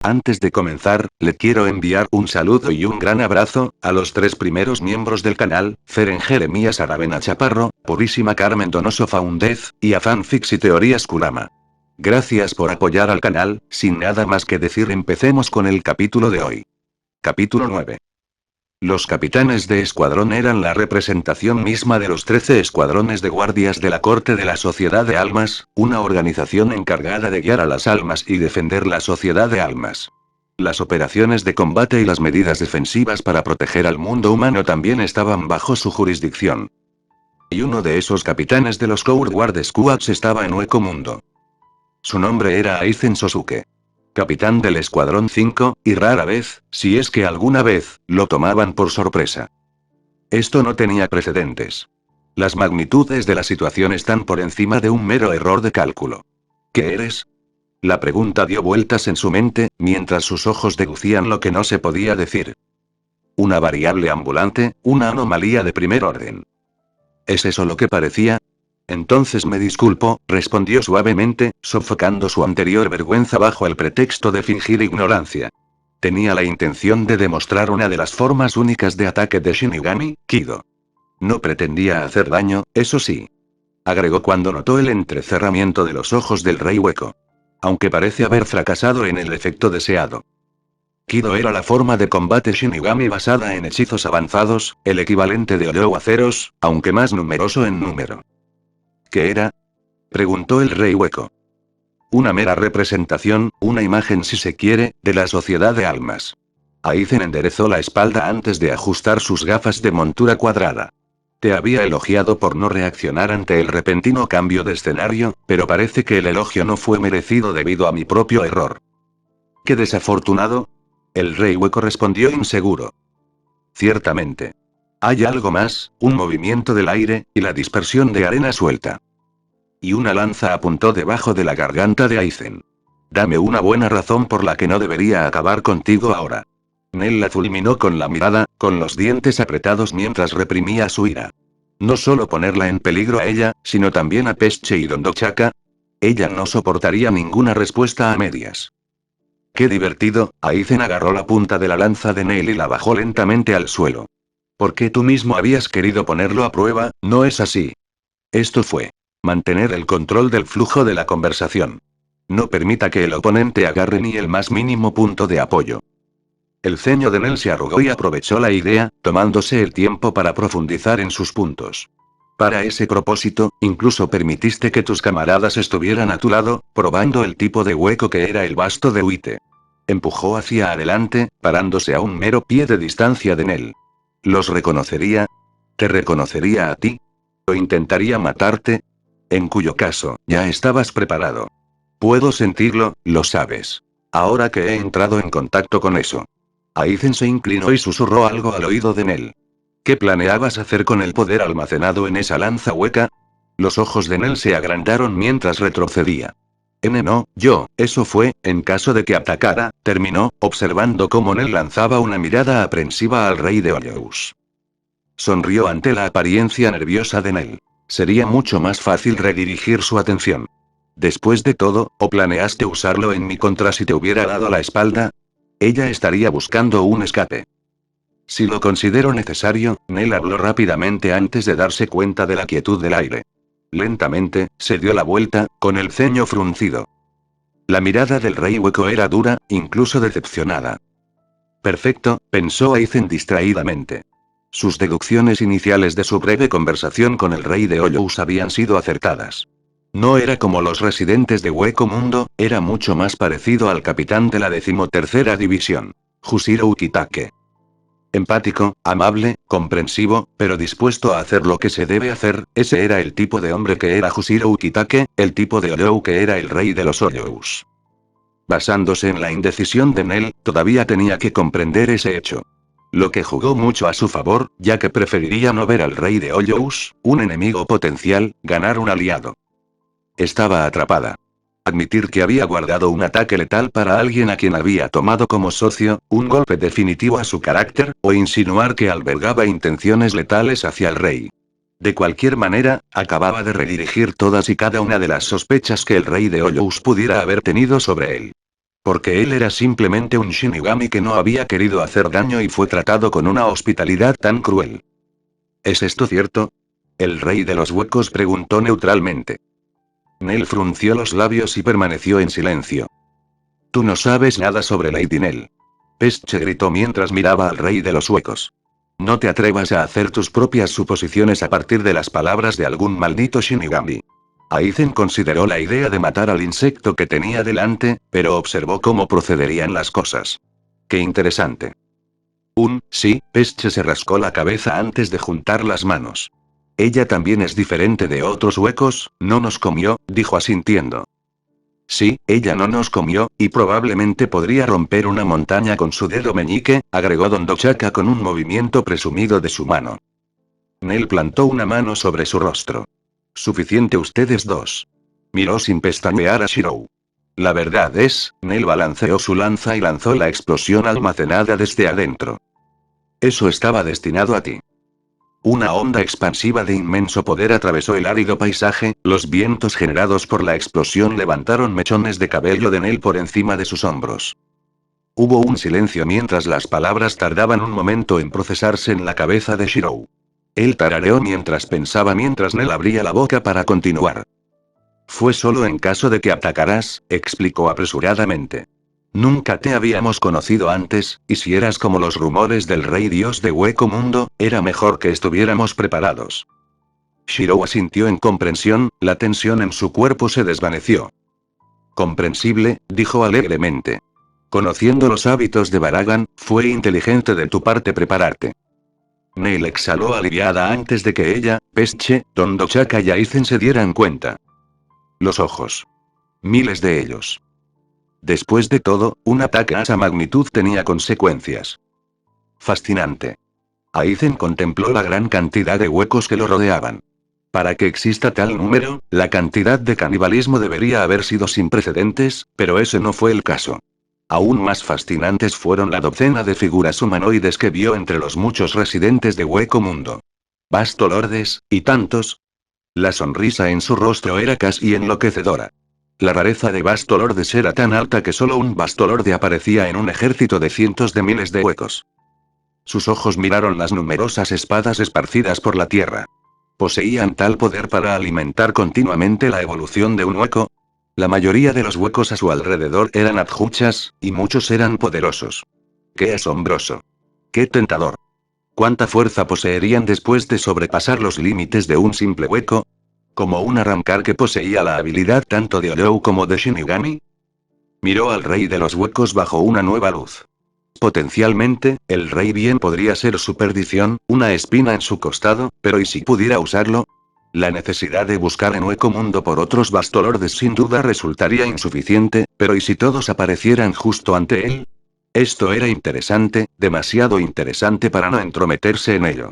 Antes de comenzar, le quiero enviar un saludo y un gran abrazo a los 3 primeros miembros del canal, Feren Jeremías Aravena Chaparro, Purísima Carmen Donoso Faundez, y a Fanfics y Teorías Kurama. Gracias por apoyar al canal. Sin nada más que decir, empecemos con el capítulo de hoy. Capítulo 9. Los capitanes de escuadrón eran la representación misma de los 13 escuadrones de guardias de la Corte de la Sociedad de Almas, una organización encargada de guiar a las almas y defender la Sociedad de Almas. Las operaciones de combate y las medidas defensivas para proteger al mundo humano también estaban bajo su jurisdicción. Y uno de esos capitanes de los Code Guard Squads estaba en Hueco Mundo. Su nombre era Aizen Sosuke. Capitán del Escuadrón 5, y rara vez, si es que alguna vez, lo tomaban por sorpresa. Esto no tenía precedentes. Las magnitudes de la situación están por encima de un mero error de cálculo. ¿Qué eres? La pregunta dio vueltas en su mente, mientras sus ojos deducían lo que no se podía decir. Una variable ambulante, una anomalía de primer orden. ¿Es eso lo que parecía? Entonces me disculpo, respondió suavemente, sofocando su anterior vergüenza bajo el pretexto de fingir ignorancia. Tenía la intención de demostrar una de las formas únicas de ataque de Shinigami, Kido. No pretendía hacer daño, eso sí. Agregó cuando notó el entrecerramiento de los ojos del Rey Hueco. Aunque parece haber fracasado en el efecto deseado. Kido era la forma de combate Shinigami basada en hechizos avanzados, el equivalente de Olou aceros, aunque más numeroso en número. ¿Qué era? Preguntó el Rey Hueco. Una mera representación, una imagen si se quiere, de la Sociedad de Almas. Aizen enderezó la espalda antes de ajustar sus gafas de montura cuadrada. Te había elogiado por no reaccionar ante el repentino cambio de escenario, pero parece que el elogio no fue merecido debido a mi propio error. ¡Qué desafortunado! El Rey Hueco respondió inseguro. Ciertamente. Hay algo más, un movimiento del aire, y la dispersión de arena suelta. Y una lanza apuntó debajo de la garganta de Aizen. Dame una buena razón por la que no debería acabar contigo ahora. Nel la fulminó con la mirada, con los dientes apretados mientras reprimía su ira. No solo ponerla en peligro a ella, sino también a Pesche y Dondochaka. Ella no soportaría ninguna respuesta a medias. Qué divertido. Aizen agarró la punta de la lanza de Nel y la bajó lentamente al suelo. Porque tú mismo habías querido ponerlo a prueba, ¿no es así? Esto fue. Mantener el control del flujo de la conversación. No permita que el oponente agarre ni el más mínimo punto de apoyo. El ceño de Nel se arrugó y aprovechó la idea, tomándose el tiempo para profundizar en sus puntos. Para ese propósito, incluso permitiste que tus camaradas estuvieran a tu lado, probando el tipo de hueco que era el basto de Uite. Empujó hacia adelante, parándose a un mero pie de distancia de Nel. ¿Los reconocería? ¿Te reconocería a ti? ¿O intentaría matarte? En cuyo caso, ya estabas preparado. Puedo sentirlo, lo sabes. Ahora que he entrado en contacto con eso. Aizen se inclinó y susurró algo al oído de Nel. ¿Qué planeabas hacer con el poder almacenado en esa lanza hueca? Los ojos de Nel se agrandaron mientras retrocedía. No, eso fue, en caso de que atacara, terminó, observando cómo Nel lanzaba una mirada aprensiva al rey de Olous. Sonrió ante la apariencia nerviosa de Nel. Sería mucho más fácil redirigir su atención. Después de todo, ¿o planeaste usarlo en mi contra si te hubiera dado la espalda? Ella estaría buscando un escape. Si lo considero necesario, Nel habló rápidamente antes de darse cuenta de la quietud del aire. Lentamente, se dio la vuelta, con el ceño fruncido. La mirada del Rey Hueco era dura, incluso decepcionada. Perfecto, pensó Aizen distraídamente. Sus deducciones iniciales de su breve conversación con el rey de Olous habían sido acertadas. No era como los residentes de Hueco Mundo, era mucho más parecido al capitán de la 13ª división. Jushiro Ukitake. Empático, amable, comprensivo, pero dispuesto a hacer lo que se debe hacer, ese era el tipo de hombre que era Jushiro Ukitake, el tipo de Olou que era el rey de los Olous. Basándose en la indecisión de Nel, todavía tenía que comprender ese hecho. Lo que jugó mucho a su favor, ya que preferiría no ver al rey de Olous, un enemigo potencial, ganar un aliado. Estaba atrapada. Admitir que había guardado un ataque letal para alguien a quien había tomado como socio, un golpe definitivo a su carácter, o insinuar que albergaba intenciones letales hacia el rey. De cualquier manera, acababa de redirigir todas y cada una de las sospechas que el rey de Olous pudiera haber tenido sobre él. Porque él era simplemente un Shinigami que no había querido hacer daño y fue tratado con una hospitalidad tan cruel. ¿Es esto cierto? El rey de los huecos preguntó neutralmente. Nell frunció los labios y permaneció en silencio. Tú no sabes nada sobre Lady Nell. Pesche gritó mientras miraba al rey de los huecos. No te atrevas a hacer tus propias suposiciones a partir de las palabras de algún maldito Shinigami. Aizen consideró la idea de matar al insecto que tenía delante, pero observó cómo procederían las cosas. Qué interesante. Sí, Pesche se rascó la cabeza antes de juntar las manos. Ella también es diferente de otros huecos, no nos comió, dijo asintiendo. Sí, ella no nos comió, y probablemente podría romper una montaña con su dedo meñique, agregó Don Dochaka con un movimiento presumido de su mano. Nell plantó una mano sobre su rostro. Suficiente ustedes dos. Miró sin pestañear a Shirou. La verdad es, Nell balanceó su lanza y lanzó la explosión almacenada desde adentro. Eso estaba destinado a ti. Una onda expansiva de inmenso poder atravesó el árido paisaje, los vientos generados por la explosión levantaron mechones de cabello de Nell por encima de sus hombros. Hubo un silencio mientras las palabras tardaban un momento en procesarse en la cabeza de Shirou. Él tarareó mientras pensaba mientras Nell abría la boca para continuar. Fue solo en caso de que atacaras, explicó apresuradamente. Nunca te habíamos conocido antes, y si eras como los rumores del rey dios de Hueco Mundo, era mejor que estuviéramos preparados. Shirou asintió en comprensión, la tensión en su cuerpo se desvaneció. Comprensible, dijo alegremente. Conociendo los hábitos de Baragan, fue inteligente de tu parte prepararte. Nell exhaló aliviada antes de que ella, Pesche, Don Dochaka y Aizen se dieran cuenta. Los ojos. Miles de ellos. Después de todo, un ataque a esa magnitud tenía consecuencias. Fascinante. Aizen contempló la gran cantidad de huecos que lo rodeaban. Para que exista tal número, la cantidad de canibalismo debería haber sido sin precedentes, pero ese no fue el caso. Aún más fascinantes fueron la docena de figuras humanoides que vio entre los muchos residentes de Hueco Mundo. Bastolordes, y tantos. La sonrisa en su rostro era casi enloquecedora. La rareza de Bastolordes era tan alta que solo un Bastolorde aparecía en un ejército de cientos de miles de huecos. Sus ojos miraron las numerosas espadas esparcidas por la tierra. ¿Poseían tal poder para alimentar continuamente la evolución de un hueco? La mayoría de los huecos a su alrededor eran adjuchas, y muchos eran poderosos. ¡Qué asombroso! ¡Qué tentador! ¿Cuánta fuerza poseerían después de sobrepasar los límites de un simple hueco? ¿Como un arrancar que poseía la habilidad tanto de Olou como de Shinigami? Miró al rey de los huecos bajo una nueva luz. Potencialmente, el rey bien podría ser su perdición, una espina en su costado, pero ¿y si pudiera usarlo? La necesidad de buscar en Hueco Mundo por otros Bastolordes sin duda resultaría insuficiente, pero ¿y si todos aparecieran justo ante él? Esto era interesante, demasiado interesante para no entrometerse en ello.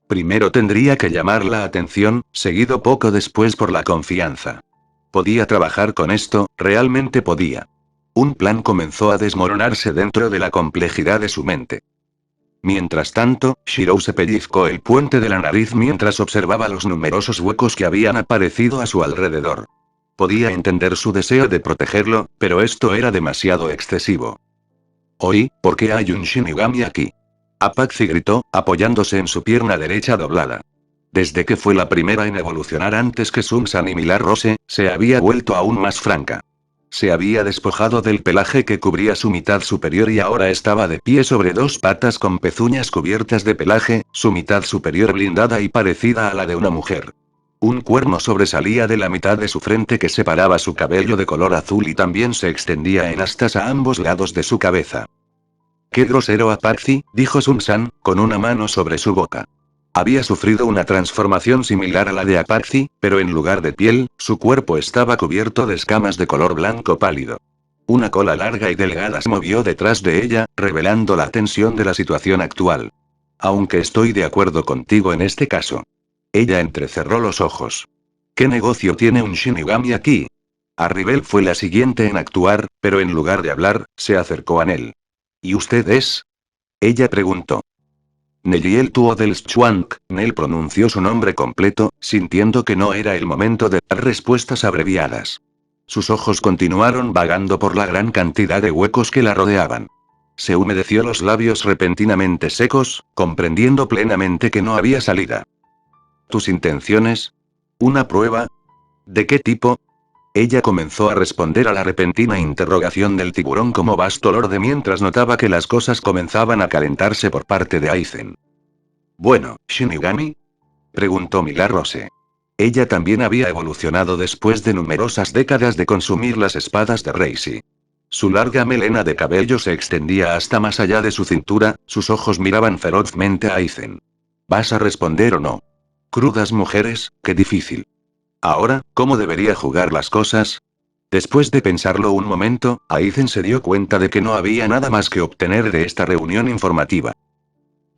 Primero tendría que llamar la atención, seguido poco después por la confianza. Podía trabajar con esto, realmente podía. Un plan comenzó a desmoronarse dentro de la complejidad de su mente. Mientras tanto, Shirou se pellizcó el puente de la nariz mientras observaba los numerosos huecos que habían aparecido a su alrededor. Podía entender su deseo de protegerlo, pero esto era demasiado excesivo. Oí, ¿por qué hay un Shinigami aquí? Apache gritó, apoyándose en su pierna derecha doblada. Desde que fue la primera en evolucionar antes que Sun-san y Milar Rose, se había vuelto aún más franca. Se había despojado del pelaje que cubría su mitad superior y ahora estaba de pie sobre dos patas con pezuñas cubiertas de pelaje, su mitad superior blindada y parecida a la de una mujer. Un cuerno sobresalía de la mitad de su frente que separaba su cabello de color azul y también se extendía en astas a ambos lados de su cabeza. «Qué grosero Apache», dijo Sun-san, con una mano sobre su boca. Había sufrido una transformación similar a la de Apache, pero en lugar de piel, su cuerpo estaba cubierto de escamas de color blanco pálido. Una cola larga y delgada se movió detrás de ella, revelando la tensión de la situación actual. Aunque estoy de acuerdo contigo en este caso. Ella entrecerró los ojos. ¿Qué negocio tiene un Shinigami aquí? Arribel fue la siguiente en actuar, pero en lugar de hablar, se acercó a Nell. ¿Y usted es? Ella preguntó. Nelliel Tuo del Schwank, Nell pronunció su nombre completo, sintiendo que no era el momento de dar respuestas abreviadas. Sus ojos continuaron vagando por la gran cantidad de huecos que la rodeaban. Se humedeció los labios repentinamente secos, comprendiendo plenamente que no había salida. ¿Tus intenciones? ¿Una prueba? ¿De qué tipo? Ella comenzó a responder a la repentina interrogación del tiburón como vasto lorde mientras notaba que las cosas comenzaban a calentarse por parte de Aizen. Bueno, ¿Shinigami? Preguntó Milarose. Ella también había evolucionado después de numerosas décadas de consumir las espadas de Reishi. Su larga melena de cabello se extendía hasta más allá de su cintura, sus ojos miraban ferozmente a Aizen. ¿Vas a responder o no? Crudas mujeres, qué difícil. Ahora, ¿cómo debería jugar las cosas? Después de pensarlo un momento, Aizen se dio cuenta de que no había nada más que obtener de esta reunión informativa.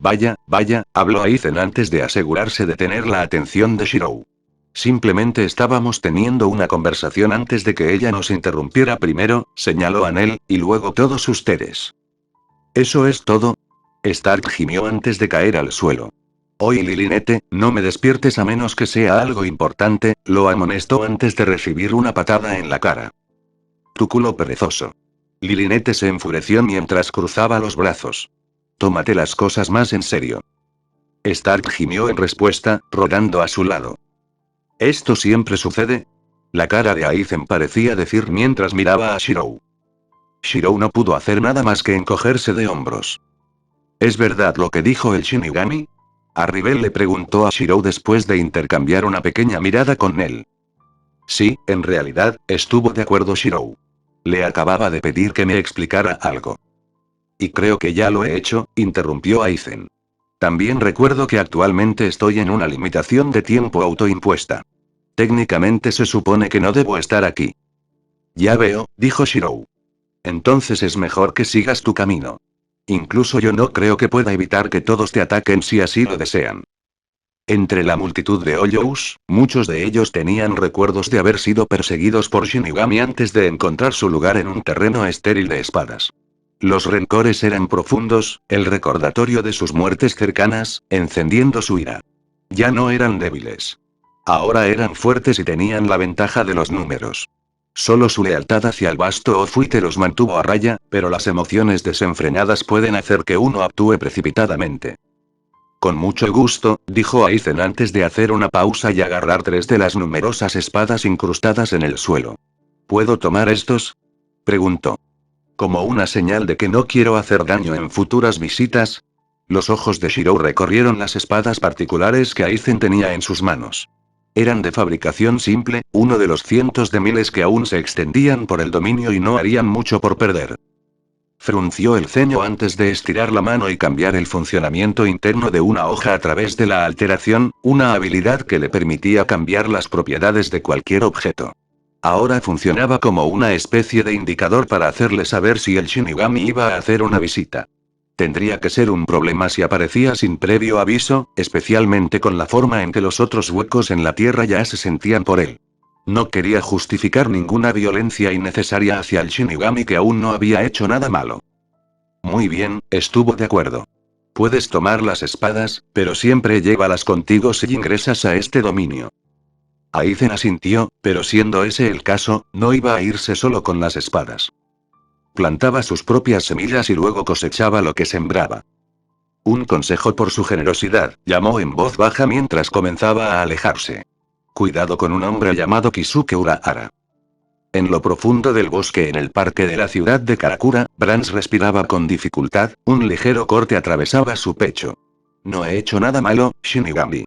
Vaya, vaya, habló Aizen antes de asegurarse de tener la atención de Shirou. Simplemente estábamos teniendo una conversación antes de que ella nos interrumpiera primero, señaló a Nel, y luego todos ustedes. ¿Eso es todo? Stark gimió antes de caer al suelo. Oye Lilinete, no me despiertes a menos que sea algo importante, lo amonestó antes de recibir una patada en la cara. Tu culo perezoso. Lilinete se enfureció mientras cruzaba los brazos. Tómate las cosas más en serio. Stark gimió en respuesta, rodando a su lado. ¿Esto siempre sucede? La cara de Aizen parecía decir mientras miraba a Shirou. Shirou no pudo hacer nada más que encogerse de hombros. ¿Es verdad lo que dijo el Shinigami? Arribel le preguntó a Shirou después de intercambiar una pequeña mirada con él. Sí, en realidad, estuvo de acuerdo Shirou. Le acababa de pedir que me explicara algo. Y creo que ya lo he hecho, interrumpió Aizen. También recuerdo que actualmente estoy en una limitación de tiempo autoimpuesta. Técnicamente se supone que no debo estar aquí. Ya veo, dijo Shirou. Entonces es mejor que sigas tu camino. Incluso yo no creo que pueda evitar que todos te ataquen si así lo desean. Entre la multitud de Hoyous, muchos de ellos tenían recuerdos de haber sido perseguidos por Shinigami antes de encontrar su lugar en un terreno estéril de espadas. Los rencores eran profundos, el recordatorio de sus muertes cercanas, encendiendo su ira. Ya no eran débiles. Ahora eran fuertes y tenían la ventaja de los números. Solo su lealtad hacia el vasto Ofuite los mantuvo a raya, pero las emociones desenfrenadas pueden hacer que uno actúe precipitadamente. Con mucho gusto, dijo Aizen antes de hacer una pausa y agarrar 3 de las numerosas espadas incrustadas en el suelo. ¿Puedo tomar estos? Preguntó. Como una señal de que no quiero hacer daño en futuras visitas. Los ojos de Shirou recorrieron las espadas particulares que Aizen tenía en sus manos. Eran de fabricación simple, uno de los cientos de miles que aún se extendían por el dominio y no harían mucho por perder. Frunció el ceño antes de estirar la mano y cambiar el funcionamiento interno de una hoja a través de la alteración, una habilidad que le permitía cambiar las propiedades de cualquier objeto. Ahora funcionaba como una especie de indicador para hacerle saber si el Shinigami iba a hacer una visita. Tendría que ser un problema si aparecía sin previo aviso, especialmente con la forma en que los otros huecos en la tierra ya se sentían por él. No quería justificar ninguna violencia innecesaria hacia el Shinigami que aún no había hecho nada malo. Muy bien, estuvo de acuerdo. Puedes tomar las espadas, pero siempre llévalas contigo si ingresas a este dominio. Aizen asintió, pero siendo ese el caso, no iba a irse solo con las espadas. Plantaba sus propias semillas y luego cosechaba lo que sembraba. Un consejo por su generosidad, llamó en voz baja mientras comenzaba a alejarse. Cuidado con un hombre llamado Kisuke Urahara. En lo profundo del bosque en el parque de la ciudad de Karakura, Brans respiraba con dificultad, un ligero corte atravesaba su pecho. No he hecho nada malo, Shinigami.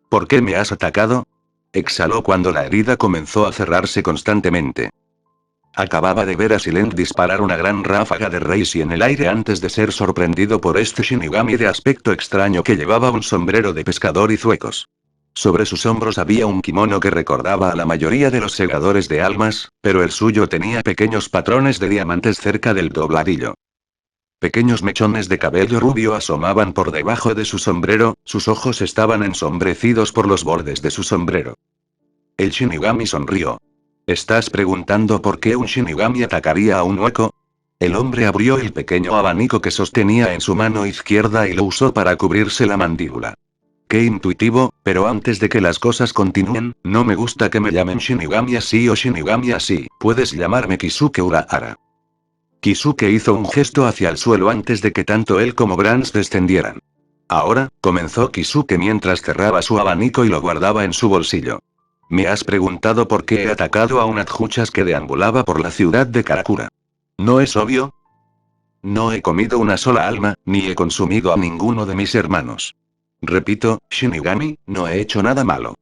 ¿Por qué me has atacado? Exhaló cuando la herida comenzó a cerrarse constantemente. Acababa de ver a Silent disparar una gran ráfaga de Reishi en el aire antes de ser sorprendido por este Shinigami de aspecto extraño que llevaba un sombrero de pescador y zuecos. Sobre sus hombros había un kimono que recordaba a la mayoría de los segadores de almas, pero el suyo tenía pequeños patrones de diamantes cerca del dobladillo. Pequeños mechones de cabello rubio asomaban por debajo de su sombrero, sus ojos estaban ensombrecidos por los bordes de su sombrero. El Shinigami sonrió. ¿Estás preguntando por qué un Shinigami atacaría a un hueco? El hombre abrió el pequeño abanico que sostenía en su mano izquierda y lo usó para cubrirse la mandíbula. Qué intuitivo, pero antes de que las cosas continúen, no me gusta que me llamen Shinigami así o Shinigami así. Puedes llamarme Kisuke Urahara. Kisuke hizo un gesto hacia el suelo antes de que tanto él como Brans descendieran. Ahora, comenzó Kisuke mientras cerraba su abanico y lo guardaba en su bolsillo. Me has preguntado por qué he atacado a un Adjuchas que deambulaba por la ciudad de Karakura. ¿No es obvio? No he comido una sola alma, ni he consumido a ninguno de mis hermanos. Repito, Shinigami, no he hecho nada malo.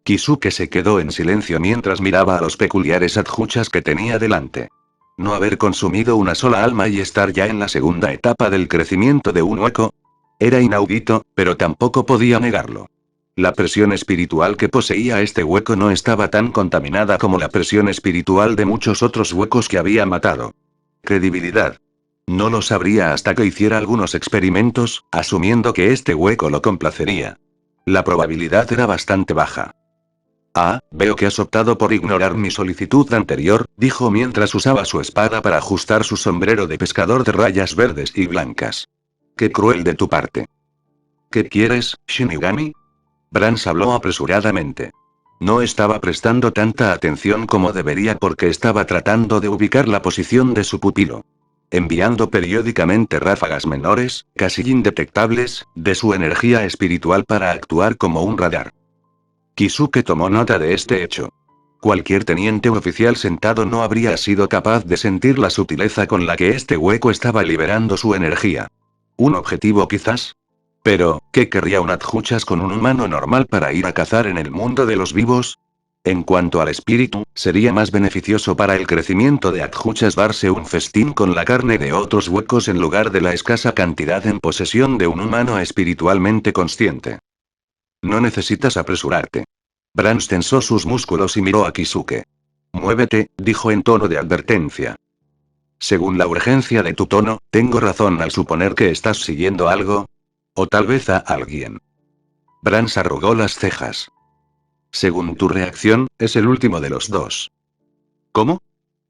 Kisuke se quedó en silencio mientras miraba a los peculiares Adjuchas que tenía delante. No haber consumido una sola alma y estar ya en la segunda etapa del crecimiento de un hueco. Era inaudito, pero tampoco podía negarlo. La presión espiritual que poseía este hueco no estaba tan contaminada como la presión espiritual de muchos otros huecos que había matado. Credibilidad. No lo sabría hasta que hiciera algunos experimentos, asumiendo que este hueco lo complacería. La probabilidad era bastante baja. Ah, veo que has optado por ignorar mi solicitud anterior, dijo mientras usaba su espada para ajustar su sombrero de pescador de rayas verdes y blancas. Qué cruel de tu parte. ¿Qué quieres, Shinigami? Brans habló apresuradamente. No estaba prestando tanta atención como debería porque estaba tratando de ubicar la posición de su pupilo. Enviando periódicamente ráfagas menores, casi indetectables, de su energía espiritual para actuar como un radar. Kisuke tomó nota de este hecho. Cualquier teniente oficial sentado no habría sido capaz de sentir la sutileza con la que este hueco estaba liberando su energía. ¿Un objetivo quizás? Pero, ¿qué querría un Adjuchas con un humano normal para ir a cazar en el mundo de los vivos? En cuanto al espíritu, sería más beneficioso para el crecimiento de Adjuchas darse un festín con la carne de otros huecos en lugar de la escasa cantidad en posesión de un humano espiritualmente consciente. No necesitas apresurarte. Brans tensó sus músculos y miró a Kisuke. Muévete, dijo en tono de advertencia. Según la urgencia de tu tono, tengo razón al suponer que estás siguiendo algo. O tal vez a alguien. Brans arrugó las cejas. Según tu reacción, es el último de los dos. ¿Cómo?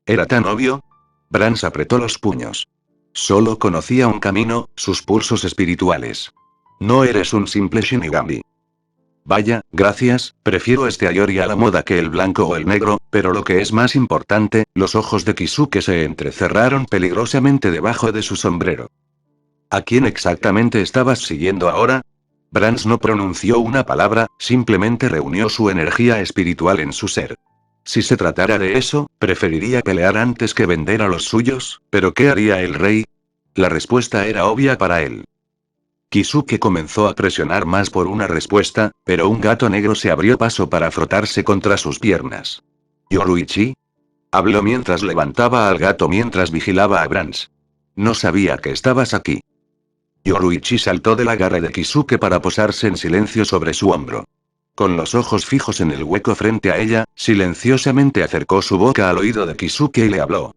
¿Era tan obvio? Brans apretó los puños. Solo conocía un camino, sus pulsos espirituales. No eres un simple Shinigami. Vaya, gracias, prefiero este Ayori a la moda que el blanco o el negro, pero lo que es más importante, los ojos de Kisuke se entrecerraron peligrosamente debajo de su sombrero. ¿A quién exactamente estabas siguiendo ahora? Brans no pronunció una palabra, simplemente reunió su energía espiritual en su ser. Si se tratara de eso, preferiría pelear antes que vender a los suyos, pero ¿qué haría el rey? La respuesta era obvia para él. Kisuke comenzó a presionar más por una respuesta, pero un gato negro se abrió paso para frotarse contra sus piernas. ¿Yoruichi? Habló mientras levantaba al gato mientras vigilaba a Brans. No sabía que estabas aquí. Yoruichi saltó del agarre de Kisuke para posarse en silencio sobre su hombro. Con los ojos fijos en el hueco frente a ella, silenciosamente acercó su boca al oído de Kisuke y le habló.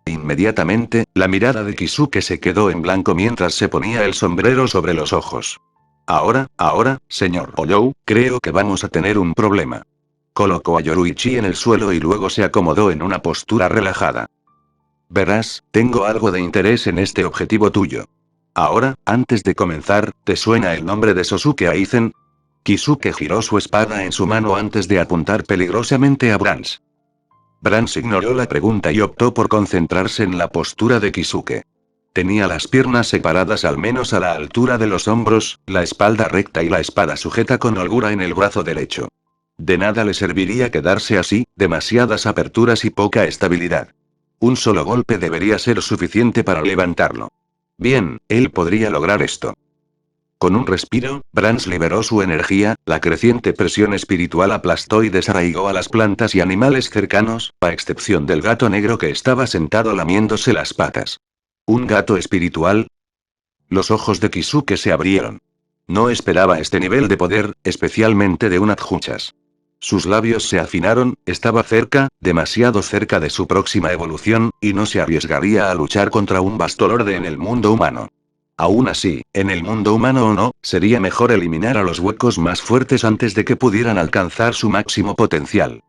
Inmediatamente, la mirada de Kisuke se quedó en blanco mientras se ponía el sombrero sobre los ojos. Ahora, señor Oyou, creo que vamos a tener un problema. Colocó a Yoruichi en el suelo y luego se acomodó en una postura relajada. Verás, tengo algo de interés en este objetivo tuyo. Ahora, antes de comenzar, ¿te suena el nombre de Sosuke Aizen? Kisuke giró su espada en su mano antes de apuntar peligrosamente a Brans. Brans ignoró la pregunta y optó por concentrarse en la postura de Kisuke. Tenía las piernas separadas al menos a la altura de los hombros, la espalda recta y la espada sujeta con holgura en el brazo derecho. De nada le serviría quedarse así, demasiadas aperturas y poca estabilidad. Un solo golpe debería ser suficiente para levantarlo. Bien, él podría lograr esto. Con un respiro, Brans liberó su energía, la creciente presión espiritual aplastó y desarraigó a las plantas y animales cercanos, a excepción del gato negro que estaba sentado lamiéndose las patas. ¿Un gato espiritual? Los ojos de Kisuke se abrieron. No esperaba este nivel de poder, especialmente de un Adjuchas. Sus labios se afinaron, estaba cerca, demasiado cerca de su próxima evolución, y no se arriesgaría a luchar contra un Bastolorde en el mundo humano. Aún así, en el mundo humano o no, sería mejor eliminar a los huecos más fuertes antes de que pudieran alcanzar su máximo potencial.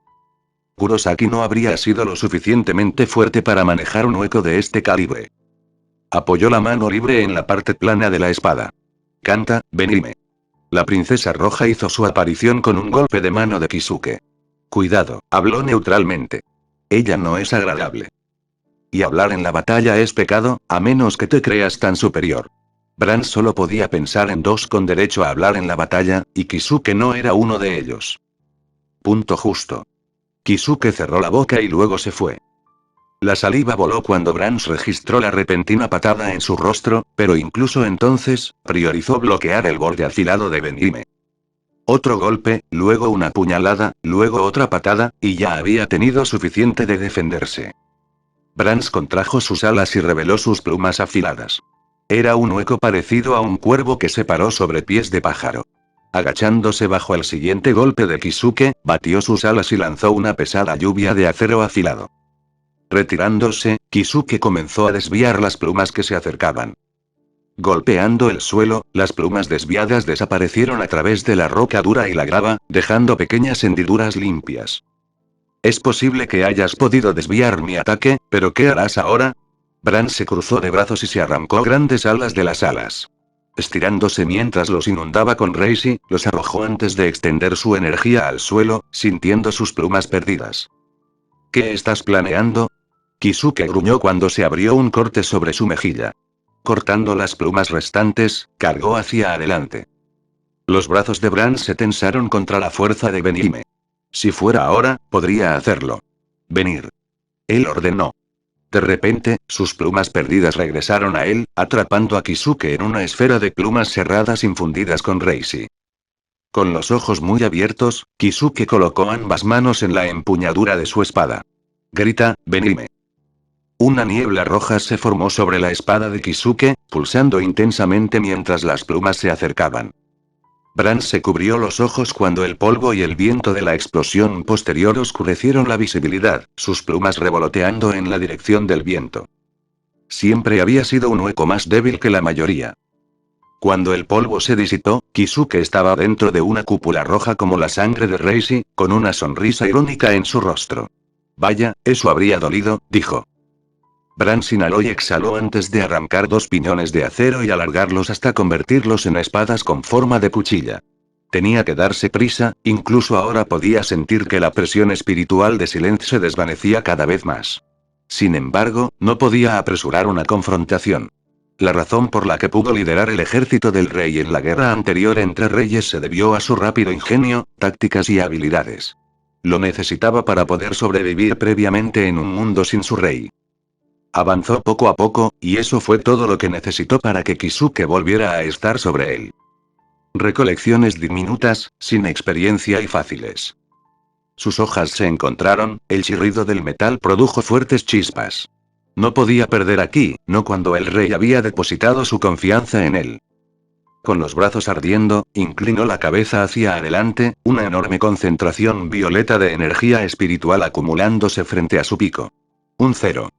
Kurosaki no habría sido lo suficientemente fuerte para manejar un hueco de este calibre. Apoyó la mano libre en la parte plana de la espada. Canta, venime. La princesa roja hizo su aparición con un golpe de mano de Kisuke. Cuidado, habló neutralmente. Ella no es agradable. Y hablar en la batalla es pecado, a menos que te creas tan superior. Bran solo podía pensar en dos con derecho a hablar en la batalla, y Kisuke no era uno de ellos. Punto justo. Kisuke cerró la boca y luego se fue. La saliva voló cuando Bran registró la repentina patada en su rostro, pero incluso entonces, priorizó bloquear el borde afilado de Benime. Otro golpe, luego una puñalada, luego otra patada, y ya había tenido suficiente de defenderse. Bran contrajo sus alas y reveló sus plumas afiladas. Era un hueco parecido a un cuervo que se paró sobre pies de pájaro. Agachándose bajo el siguiente golpe de Kisuke, batió sus alas y lanzó una pesada lluvia de acero afilado. Retirándose, Kisuke comenzó a desviar las plumas que se acercaban. Golpeando el suelo, las plumas desviadas desaparecieron a través de la roca dura y la grava, dejando pequeñas hendiduras limpias. Es posible que hayas podido desviar mi ataque, pero ¿qué harás ahora? Bran se cruzó de brazos y se arrancó grandes alas de las alas. Estirándose mientras los inundaba con Reishi, los arrojó antes de extender su energía al suelo, sintiendo sus plumas perdidas. ¿Qué estás planeando? Kisuke gruñó cuando se abrió un corte sobre su mejilla. Cortando las plumas restantes, cargó hacia adelante. Los brazos de Bran se tensaron contra la fuerza de Benime. Si fuera ahora, podría hacerlo. Venir. Él ordenó. De repente, sus plumas perdidas regresaron a él, atrapando a Kisuke en una esfera de plumas cerradas infundidas con Reishi. Con los ojos muy abiertos, Kisuke colocó ambas manos en la empuñadura de su espada. Grita, Benime. Una niebla roja se formó sobre la espada de Kisuke, pulsando intensamente mientras las plumas se acercaban. Bran se cubrió los ojos cuando el polvo y el viento de la explosión posterior oscurecieron la visibilidad, sus plumas revoloteando en la dirección del viento. Siempre había sido un hueco más débil que la mayoría. Cuando el polvo se disipó, Kisuke estaba dentro de una cúpula roja como la sangre de Reishi, con una sonrisa irónica en su rostro. Vaya, eso habría dolido, dijo. Bran inhaló y exhaló antes de arrancar dos piñones de acero y alargarlos hasta convertirlos en espadas con forma de cuchilla. Tenía que darse prisa, incluso ahora podía sentir que la presión espiritual de Silent se desvanecía cada vez más. Sin embargo, no podía apresurar una confrontación. La razón por la que pudo liderar el ejército del rey en la guerra anterior entre reyes se debió a su rápido ingenio, tácticas y habilidades. Lo necesitaba para poder sobrevivir previamente en un mundo sin su rey. Avanzó poco a poco, y eso fue todo lo que necesitó para que Kisuke volviera a estar sobre él. Recolecciones diminutas, sin experiencia y fáciles. Sus hojas se encontraron, el chirrido del metal produjo fuertes chispas. No podía perder aquí, no cuando el rey había depositado su confianza en él. Con los brazos ardiendo, inclinó la cabeza hacia adelante, una enorme concentración violeta de energía espiritual acumulándose frente a su pico. Un 0.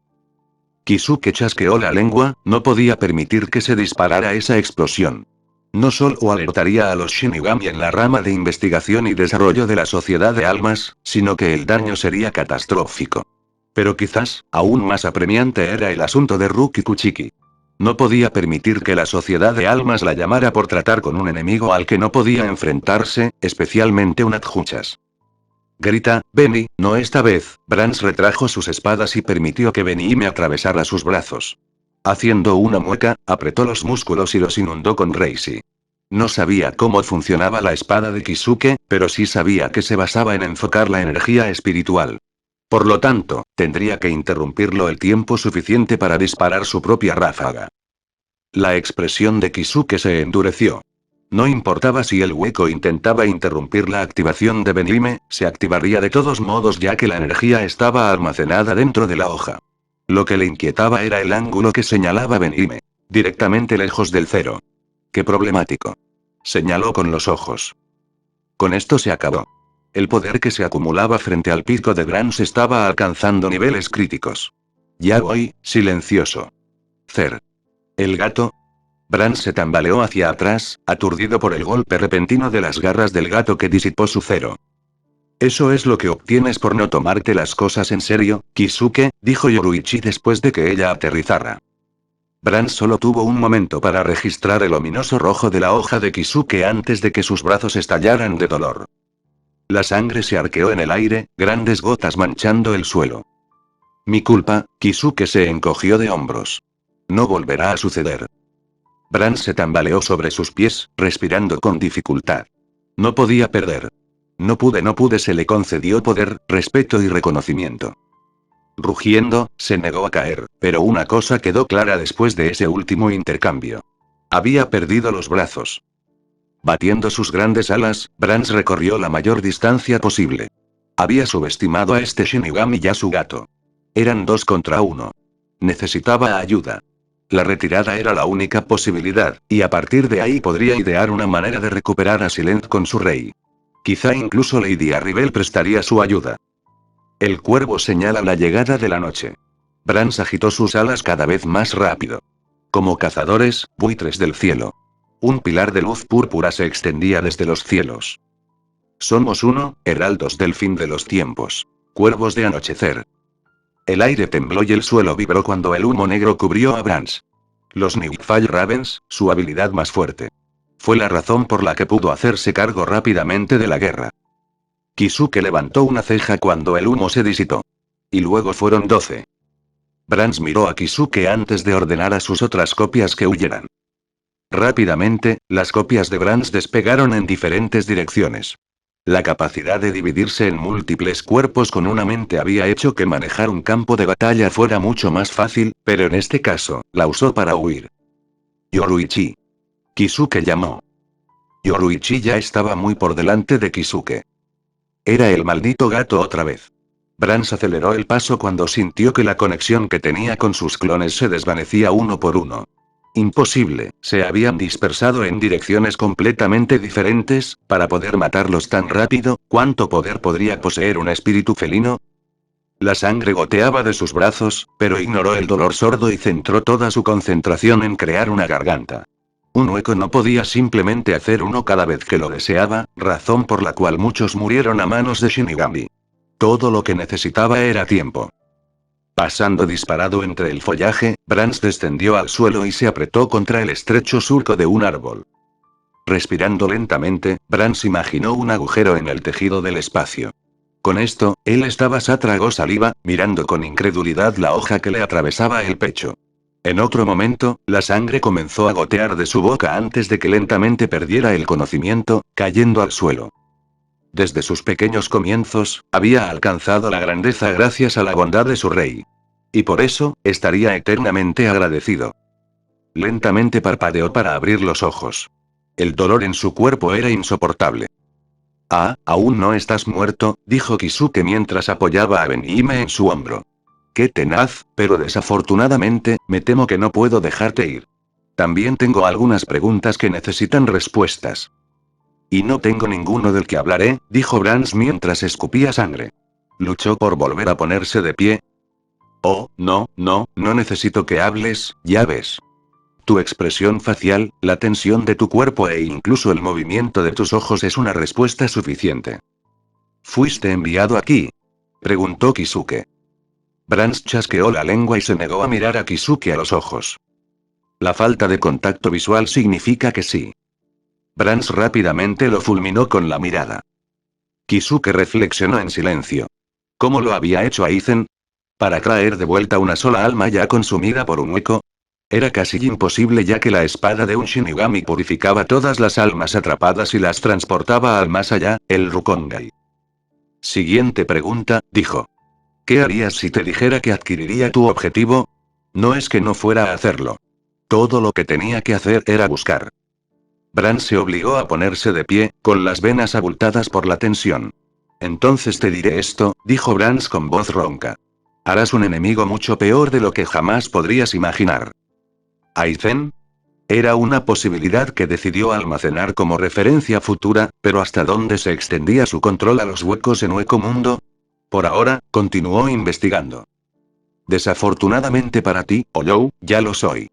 Kisuke chasqueó la lengua, no podía permitir que se disparara esa explosión. No solo alertaría a los Shinigami en la rama de investigación y desarrollo de la Sociedad de Almas, sino que el daño sería catastrófico. Pero quizás, aún más apremiante era el asunto de Ruki Kuchiki. No podía permitir que la Sociedad de Almas la llamara por tratar con un enemigo al que no podía enfrentarse, especialmente un Adjuchas. Grita, Benny, no esta vez. Bran retrajo sus espadas y permitió que Benime atravesara sus brazos. Haciendo una mueca, apretó los músculos y los inundó con Reishi. No sabía cómo funcionaba la espada de Kisuke, pero sí sabía que se basaba en enfocar la energía espiritual. Por lo tanto, tendría que interrumpirlo el tiempo suficiente para disparar su propia ráfaga. La expresión de Kisuke se endureció. No importaba si el hueco intentaba interrumpir la activación de Benime, se activaría de todos modos ya que la energía estaba almacenada dentro de la hoja. Lo que le inquietaba era el ángulo que señalaba Benime. Directamente lejos del 0. ¡Qué problemático! Señaló con los ojos. Con esto se acabó. El poder que se acumulaba frente al pico de Bran estaba alcanzando niveles críticos. Ya voy, silencioso. Cer. El gato. Bran se tambaleó hacia atrás, aturdido por el golpe repentino de las garras del gato que disipó su 0. Eso es lo que obtienes por no tomarte las cosas en serio, Kisuke, dijo Yoruichi después de que ella aterrizara. Bran solo tuvo un momento para registrar el ominoso rojo de la hoja de Kisuke antes de que sus brazos estallaran de dolor. La sangre se arqueó en el aire, grandes gotas manchando el suelo. Mi culpa, Kisuke se encogió de hombros. No volverá a suceder. Bran se tambaleó sobre sus pies, respirando con dificultad. No podía perder. No pude, se le concedió poder, respeto y reconocimiento. Rugiendo, se negó a caer, pero una cosa quedó clara después de ese último intercambio. Había perdido los brazos. Batiendo sus grandes alas, Bran recorrió la mayor distancia posible. Había subestimado a este Shinigami y a su gato. Eran 2 contra 1. Necesitaba ayuda. La retirada era la única posibilidad, y a partir de ahí podría idear una manera de recuperar a Silent con su rey. Quizá incluso Lady Arrybell prestaría su ayuda. El cuervo señala la llegada de la noche. Bran agitó sus alas cada vez más rápido. Como cazadores, buitres del cielo. Un pilar de luz púrpura se extendía desde los cielos. Somos uno, heraldos del fin de los tiempos. Cuervos de anochecer. El aire tembló y el suelo vibró cuando el humo negro cubrió a Bran. Los Nightfall Ravens, su habilidad más fuerte. Fue la razón por la que pudo hacerse cargo rápidamente de la guerra. Kisuke levantó una ceja cuando el humo se disipó. Y luego fueron 12. Bran miró a Kisuke antes de ordenar a sus otras copias que huyeran. Rápidamente, las copias de Bran despegaron en diferentes direcciones. La capacidad de dividirse en múltiples cuerpos con una mente había hecho que manejar un campo de batalla fuera mucho más fácil, pero en este caso, la usó para huir. Yoruichi. Kisuke llamó. Yoruichi ya estaba muy por delante de Kisuke. Era el maldito gato otra vez. Bran aceleró el paso cuando sintió que la conexión que tenía con sus clones se desvanecía uno por uno. Imposible, se habían dispersado en direcciones completamente diferentes, para poder matarlos tan rápido. ¿Cuánto poder podría poseer un espíritu felino? La sangre goteaba de sus brazos, pero ignoró el dolor sordo y centró toda su concentración en crear una garganta. Un hueco no podía simplemente hacer uno cada vez que lo deseaba, razón por la cual muchos murieron a manos de Shinigami. Todo lo que necesitaba era tiempo. Pasando disparado entre el follaje, Bran descendió al suelo y se apretó contra el estrecho surco de un árbol. Respirando lentamente, Bran imaginó un agujero en el tejido del espacio. Con esto, tragó saliva, mirando con incredulidad la hoja que le atravesaba el pecho. En otro momento, la sangre comenzó a gotear de su boca antes de que lentamente perdiera el conocimiento, cayendo al suelo. Desde sus pequeños comienzos, había alcanzado la grandeza gracias a la bondad de su rey. Y por eso, estaría eternamente agradecido. Lentamente parpadeó para abrir los ojos. El dolor en su cuerpo era insoportable. Ah, aún no estás muerto, dijo Kisuke mientras apoyaba a Benihime en su hombro. Qué tenaz, pero desafortunadamente, me temo que no puedo dejarte ir. También tengo algunas preguntas que necesitan respuestas. Y no tengo ninguno del que hablaré, dijo Bran mientras escupía sangre. Luchó por volver a ponerse de pie. Oh, no necesito que hables, ya ves. Tu expresión facial, la tensión de tu cuerpo e incluso el movimiento de tus ojos es una respuesta suficiente. ¿Fuiste enviado aquí?, preguntó Kisuke. Bran chasqueó la lengua y se negó a mirar a Kisuke a los ojos. La falta de contacto visual significa que sí. Bran rápidamente lo fulminó con la mirada. Kisuke reflexionó en silencio. ¿Cómo lo había hecho Aizen? ¿Para traer de vuelta una sola alma ya consumida por un hueco? Era casi imposible ya que la espada de un Shinigami purificaba todas las almas atrapadas y las transportaba al más allá, el Rukongai. Siguiente pregunta, dijo. ¿Qué harías si te dijera que adquiriría tu objetivo? No es que no fuera a hacerlo. Todo lo que tenía que hacer era buscar. Bran se obligó a ponerse de pie, con las venas abultadas por la tensión. Entonces te diré esto, dijo Bran con voz ronca. Harás un enemigo mucho peor de lo que jamás podrías imaginar. ¿Aizen? Era una posibilidad que decidió almacenar como referencia futura, pero ¿hasta dónde se extendía su control a los huecos en Hueco Mundo? Por ahora, continuó investigando. Desafortunadamente para ti, Olou, ya lo soy.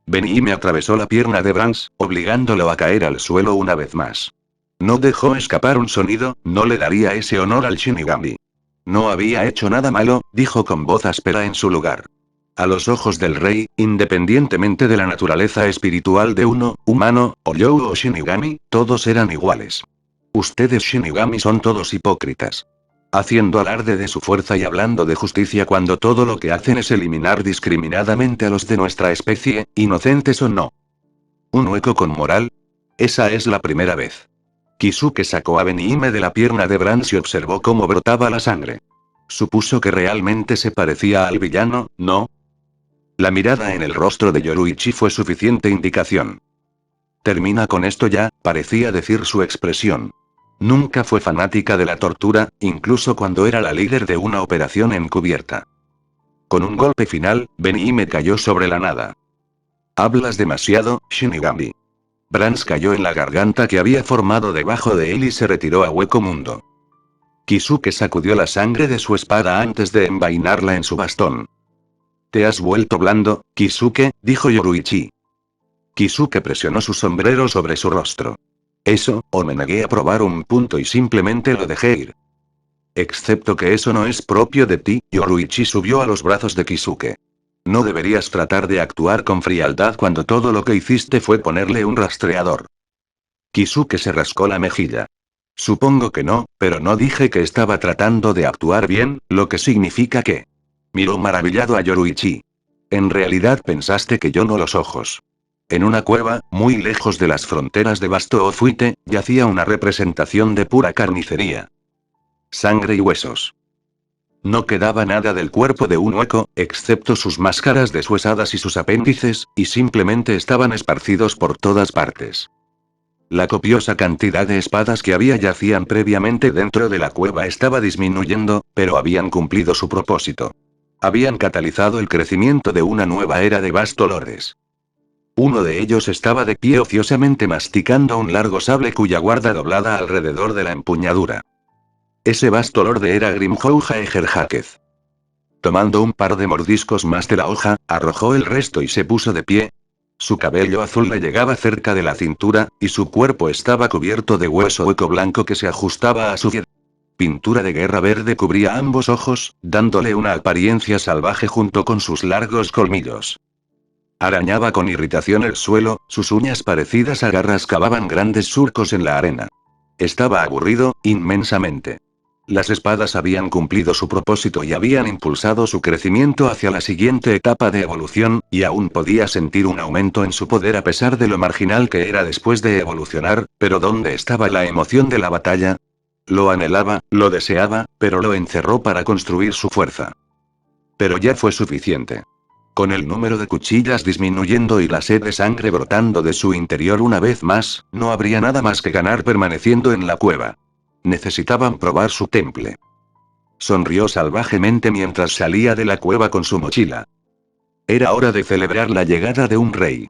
Benihime atravesó la pierna de Bran, obligándolo a caer al suelo una vez más. No dejó escapar un sonido, no le daría ese honor al Shinigami. No había hecho nada malo, dijo con voz áspera en su lugar. A los ojos del rey, independientemente de la naturaleza espiritual de uno, humano, o you o Shinigami, todos eran iguales. Ustedes Shinigami son todos hipócritas. Haciendo alarde de su fuerza y hablando de justicia cuando todo lo que hacen es eliminar discriminadamente a los de nuestra especie, inocentes o no. ¿Un hueco con moral? Esa es la primera vez. Kisuke sacó a Benihime de la pierna de Brans y observó cómo brotaba la sangre. Supuso que realmente se parecía al villano, ¿no? La mirada en el rostro de Yoruichi fue suficiente indicación. Termina con esto ya, parecía decir su expresión. Nunca fue fanática de la tortura, incluso cuando era la líder de una operación encubierta. Con un golpe final, Benihime cayó sobre la nada. Hablas demasiado, Shinigami. Brans cayó en la garganta que había formado debajo de él y se retiró a hueco mundo. Kisuke sacudió la sangre de su espada antes de envainarla en su bastón. Te has vuelto blando, Kisuke, dijo Yoruichi. Kisuke presionó su sombrero sobre su rostro. Eso, o me negué a probar un punto y simplemente lo dejé ir. Excepto que eso no es propio de ti, Yoruichi subió a los brazos de Kisuke. No deberías tratar de actuar con frialdad cuando todo lo que hiciste fue ponerle un rastreador. Kisuke se rascó la mejilla. Supongo que no, pero no dije que estaba tratando de actuar bien, lo que significa que... Miró maravillado a Yoruichi. En realidad pensaste que yo no los ojos. En una cueva, muy lejos de las fronteras de Basto o Fuite, yacía una representación de pura carnicería. Sangre y huesos. No quedaba nada del cuerpo de un hueco, excepto sus máscaras deshuesadas y sus apéndices, y simplemente estaban esparcidos por todas partes. La copiosa cantidad de espadas que había yacían previamente dentro de la cueva estaba disminuyendo, pero habían cumplido su propósito. Habían catalizado el crecimiento de una nueva era de Bastolordes. Uno de ellos estaba de pie ociosamente masticando un largo sable cuya guarda doblada alrededor de la empuñadura. Ese Bastolorde era Grimhouja Egerháquez. Tomando un par de mordiscos más de la hoja, arrojó el resto y se puso de pie. Su cabello azul le llegaba cerca de la cintura, y su cuerpo estaba cubierto de hueso hueco blanco que se ajustaba a su piel. Pintura de guerra verde cubría ambos ojos, dándole una apariencia salvaje junto con sus largos colmillos. Arañaba con irritación el suelo, sus uñas parecidas a garras cavaban grandes surcos en la arena. Estaba aburrido, inmensamente. Las espadas habían cumplido su propósito y habían impulsado su crecimiento hacia la siguiente etapa de evolución, y aún podía sentir un aumento en su poder a pesar de lo marginal que era después de evolucionar, pero ¿dónde estaba la emoción de la batalla? Lo anhelaba, lo deseaba, pero lo encerró para construir su fuerza. Pero ya fue suficiente. Con el número de cuchillas disminuyendo y la sed de sangre brotando de su interior una vez más, no habría nada más que ganar permaneciendo en la cueva. Necesitaban probar su temple. Sonrió salvajemente mientras salía de la cueva con su mochila. Era hora de celebrar la llegada de un rey.